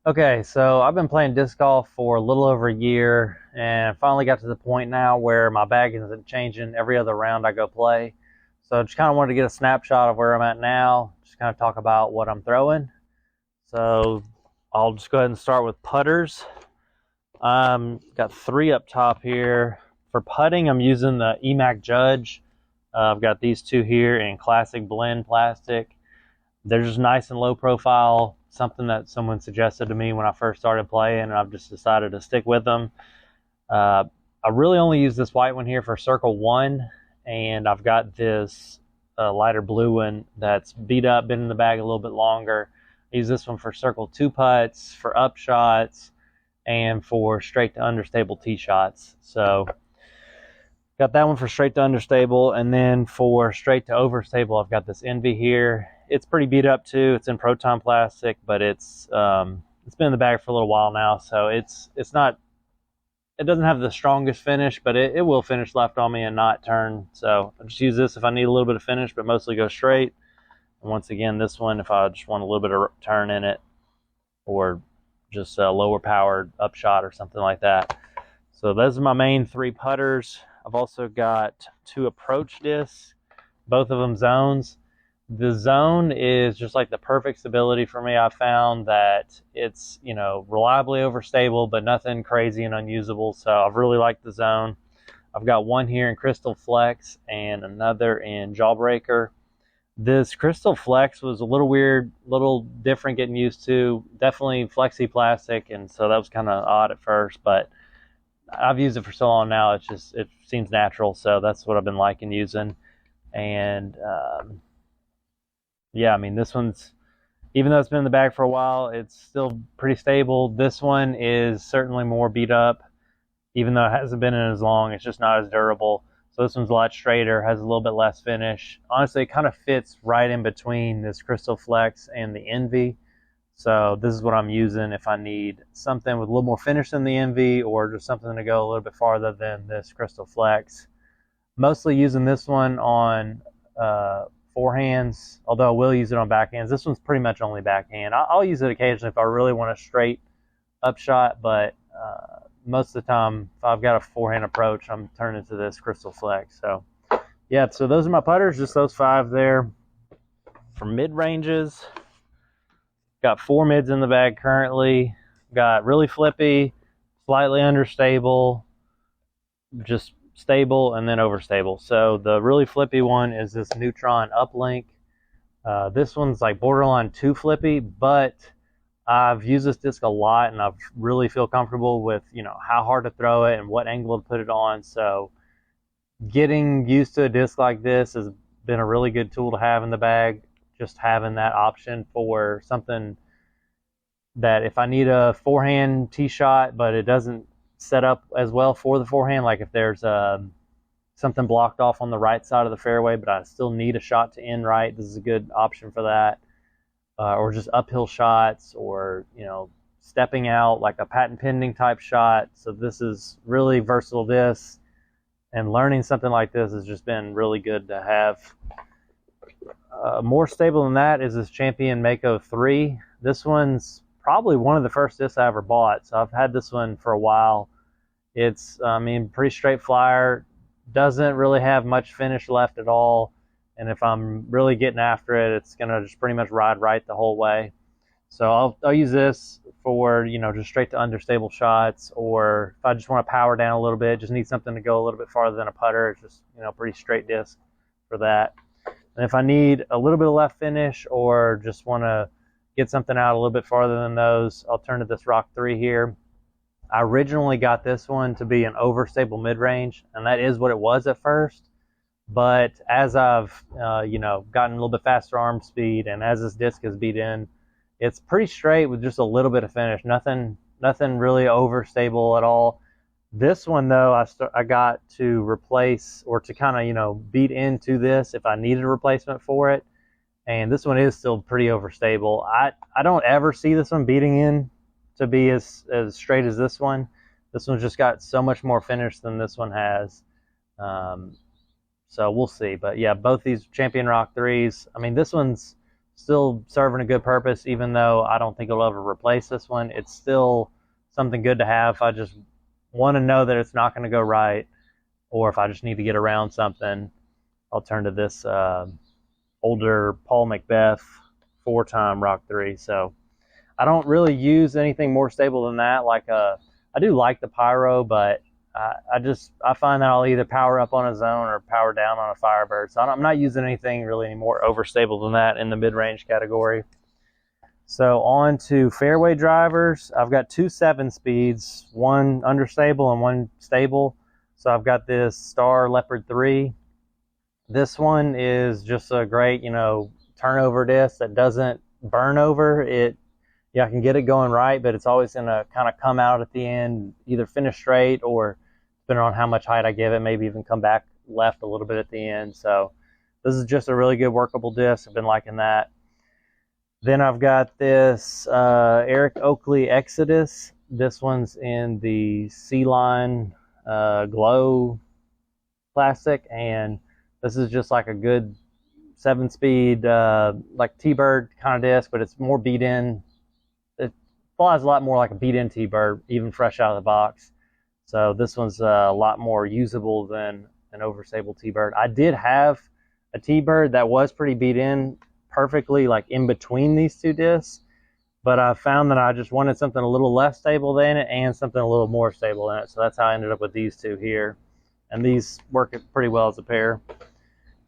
Okay, so I've been playing disc golf for a little over a year and finally got to the point now where my bag isn't changing every other round I go play. So I just kind of wanted to get a snapshot of where I'm at now, just kind of talk about what I'm throwing. So I'll just go ahead and start with putters. Got three up top here. For putting, I'm using the Emac Judge. I've got these two here in classic blend plastic. They're just nice and low profile, something that someone suggested to me when I first started playing, and I've just decided to stick with them. I really only use this white one here for Circle 1, and I've got this lighter blue one that's beat up, been in the bag a little bit longer. I use this one for Circle 2 putts, for up shots, and for straight to understable tee shots. So got that one for straight to understable, and then for straight to overstable, I've got this Envy here. It's pretty beat up too. It's in Proton plastic, but it's been in the bag for a little while now, so it doesn't have the strongest finish, but it will finish left on me and not turn. So I just use this if I need a little bit of finish, but mostly go straight. And once again, this one if I just want a little bit of turn in it, or just a lower powered upshot or something like that. So those are my main three putters. I've also got two approach discs, both of them zones. The zone is just like the perfect stability for me. I found that it's, reliably overstable, but nothing crazy and unusable. So I've really liked the zone. I've got one here in Crystal Flex and another in Jawbreaker. This Crystal Flex was a little weird, little different getting used to. Definitely flexi plastic, and so that was kind of odd at first, but I've used it for so long now, it seems natural. So that's what I've been liking using. And yeah, I mean, this one's, even though it's been in the bag for a while, it's still pretty stable. This one is certainly more beat up, even though it hasn't been in as long. It's just not as durable. So this one's a lot straighter, has a little bit less finish. Honestly, it kind of fits right in between this Crystal Flex and the Envy. So this is what I'm using if I need something with a little more finish than the Envy, or just something to go a little bit farther than this Crystal Flex. Mostly using this one on forehands, although I will use it on backhands. This one's pretty much only backhand. I'll use it occasionally if I really want a straight upshot, but most of the time, if I've got a forehand approach, I'm turning to this Crystal Flex. So yeah, so those are my putters, just those five there. For mid ranges, got four mids in the bag currently. Got really flippy, slightly understable, just stable, and then overstable. So the really flippy one is this Neutron Uplink. This one's like borderline too flippy, but I've used this disc a lot and I really feel comfortable with, how hard to throw it and what angle to put it on. So getting used to a disc like this has been a really good tool to have in the bag. Just having that option for something that if I need a forehand tee shot, but it doesn't set up as well for the forehand, like if there's something blocked off on the right side of the fairway, but I still need a shot to end right, this is a good option for that. Or just uphill shots, or stepping out like a patent pending type shot. So this is really versatile disc, and learning something like this has just been really good to have. More stable than that is this Champion Mako 3. This one's probably one of the first discs I ever bought, so I've had this one for a while. It's, pretty straight flyer, doesn't really have much finish left at all, and if I'm really getting after it, it's going to just pretty much ride right the whole way. So I'll use this for, just straight to understable shots, or if I just want to power down a little bit, just need something to go a little bit farther than a putter, it's just, pretty straight disc for that. And if I need a little bit of left finish, or just want to get something out a little bit farther than those, I'll turn to this Rock 3 here. I originally got this one to be an overstable mid-range, and that is what it was at first. But as I've, gotten a little bit faster arm speed, and as this disc is beat in, it's pretty straight with just a little bit of finish. Nothing really overstable at all. This one, though, I got to replace, or to kind of, beat into this if I needed a replacement for it. And this one is still pretty overstable. I don't ever see this one beating in to be as straight as this one. This one's just got so much more finish than this one has. So we'll see. But yeah, both these Champion Rock 3s, this one's still serving a good purpose, even though I don't think it'll ever replace this one. It's still something good to have. I just want to know that it's not going to go right, or if I just need to get around something, I'll turn to this older Paul Macbeth 4-time Rock 3. So I don't really use anything more stable than that. Like I do like the Pyro, but I find that I'll either power up on its own or power down on a Firebird. So I'm not using anything really any more overstable than that in the mid-range category. So on to fairway drivers. I've got 2 7-speeds, one understable and one stable. So I've got this Star Leopard 3. This one is just a great, turnover disc that doesn't burn over. I can get it going right, but it's always going to kind of come out at the end, either finish straight or, depending on how much height I give it, maybe even come back left a little bit at the end. So this is just a really good workable disc. I've been liking that. Then I've got this Eric Oakley Exodus. This one's in the C-Line Glow plastic, and this is just like a good 7-speed, like T-Bird kind of disc, but it's more beat in. It flies a lot more like a beat in T-Bird, even fresh out of the box. So this one's a lot more usable than an overstable T-Bird. I did have a T-Bird that was pretty beat in, perfectly like in between these two discs, but I found that I just wanted something a little less stable than it and something a little more stable in it. So that's how I ended up with these two here. And these work pretty well as a pair.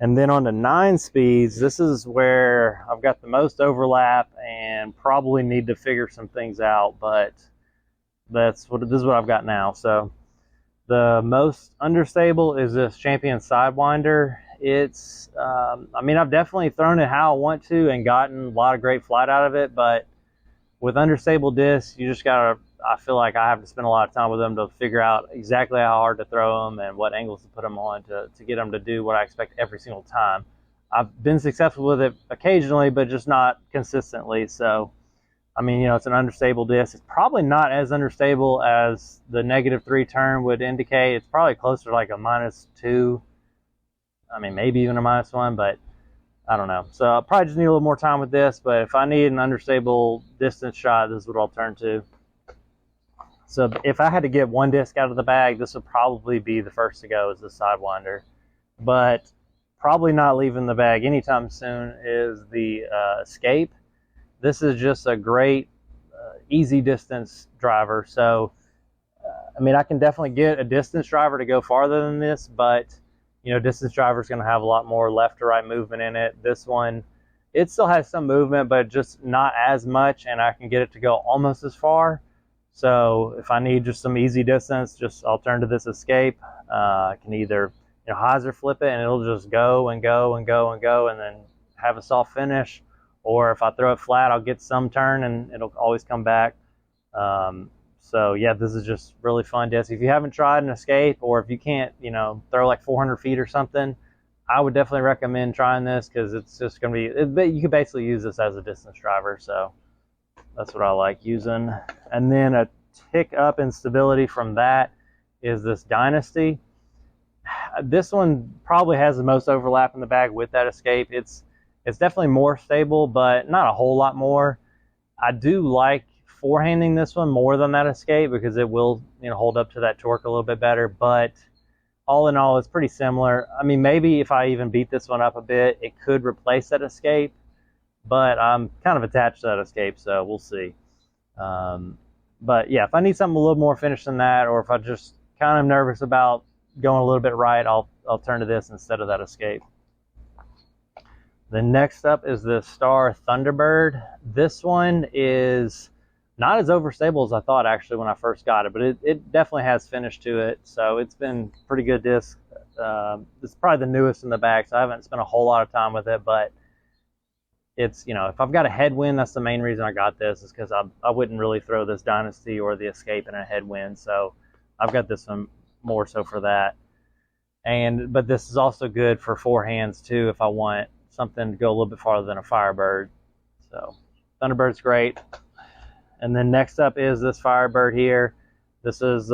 And then on the 9 speeds, this is where I've got the most overlap and probably need to figure some things out, but this is what I've got now. So the most understable is this Champion Sidewinder. It's, I've definitely thrown it how I want to and gotten a lot of great flight out of it, but with understable discs, you just gotta, I feel like I have to spend a lot of time with them to figure out exactly how hard to throw them and what angles to put them on to get them to do what I expect every single time. I've been successful with it occasionally, but just not consistently. So, it's an understable disc. It's probably not as understable as the -3 turn would indicate. It's probably closer to like a -2. Maybe even a -1, but I don't know. So I'll probably just need a little more time with this, but if I need an understable distance shot, this is what I'll turn to. So if I had to get one disc out of the bag, this would probably be the first to go, is the Sidewinder. But probably not leaving the bag anytime soon is the Escape. This is just a great easy distance driver. So, I can definitely get a distance driver to go farther than this, but distance driver is going to have a lot more left to right movement in it. This one, it still has some movement, but just not as much, and I can get it to go almost as far. So if I need just some easy distance, I'll turn to this Escape. I can either hyzer flip it and it'll just go and go and go and go and then have a soft finish, or if I throw it flat, I'll get some turn and it'll always come back. So yeah, this is just really fun disc. If you haven't tried an Escape, or if you can't, throw like 400 feet or something, I would definitely recommend trying this, because it's just going to be, you could basically use this as a distance driver. So that's what I like using. And then a tick up in stability from that is this Dynasty. This one probably has the most overlap in the bag with that Escape. It's definitely more stable, but not a whole lot more. I do like forehanding this one more than that Escape, because it will hold up to that torque a little bit better, but all in all, it's pretty similar. Maybe if I even beat this one up a bit, it could replace that Escape, but I'm kind of attached to that Escape, so we'll see. But yeah, if I need something a little more finished than that, or if I just kind of nervous about going a little bit right, I'll turn to this instead of that Escape. The next up is the Star Thunderbird. This one is not as overstable as I thought, actually, when I first got it, but it definitely has finish to it, so it's been pretty good disc. It's probably the newest in the bag, so I haven't spent a whole lot of time with it, but it's, if I've got a headwind, that's the main reason I got this, is because I wouldn't really throw this Dynasty or the Escape in a headwind, so I've got this one more so for that. But this is also good for forehands too, if I want something to go a little bit farther than a Firebird. So Thunderbird's great. And then next up is this Firebird here. This is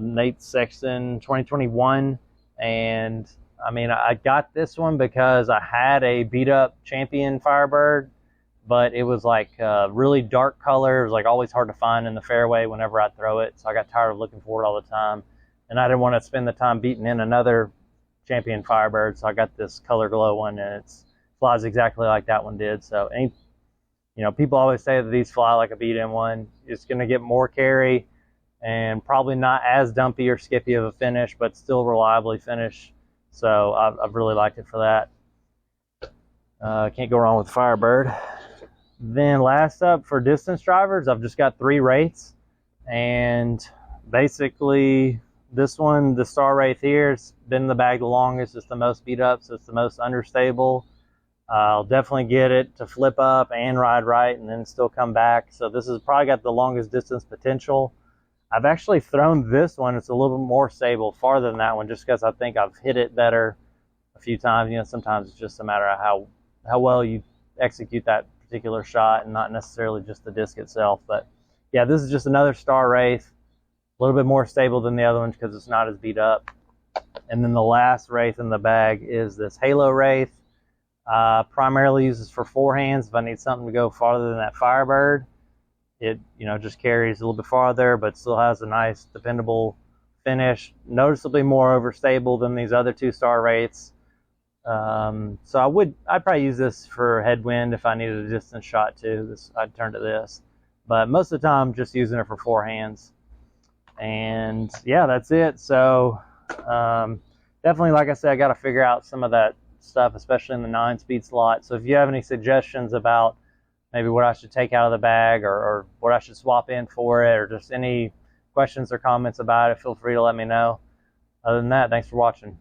Nate Sexton 2021, and I got this one because I had a beat up Champion Firebird, but it was like really dark color. It was like always hard to find in the fairway whenever I throw it. So I got tired of looking for it all the time. And I didn't want to spend the time beating in another Champion Firebird. So I got this Color Glow one, and it flies exactly like that one did. So people always say that these fly like a beat-in one. It's going to get more carry and probably not as dumpy or skippy of a finish, but still reliably finish. So I've really liked it for that. Can't go wrong with Firebird. Then last up for distance drivers, I've just got 3 Wraiths, and basically this one, the Star Wraith here, it's been in the bag the longest. It's the most beat up, so it's the most understable. I'll definitely get it to flip up and ride right and then still come back. So this has probably got the longest distance potential. I've actually thrown this one. It's a little bit more stable, farther than that one, just because I think I've hit it better a few times. Sometimes it's just a matter of how well you execute that particular shot and not necessarily just the disc itself. But yeah, this is just another Star Wraith, a little bit more stable than the other ones because it's not as beat up. And then the last Wraith in the bag is this Halo Wraith. Primarily uses for forehands if I need something to go farther than that Firebird. It just carries a little bit farther, but still has a nice dependable finish, noticeably more overstable than these other 2 Star Wraiths. So I'd probably use this for headwind if I needed a distance shot too. I'd turn to this, but most of the time just using it for forehands. And yeah, that's it. So definitely, like I said, I got to figure out some of that stuff, especially in the 9-speed slot. So if you have any suggestions about maybe what I should take out of the bag or what I should swap in for it, or just any questions or comments about it, feel free to let me know. Other than that, thanks for watching.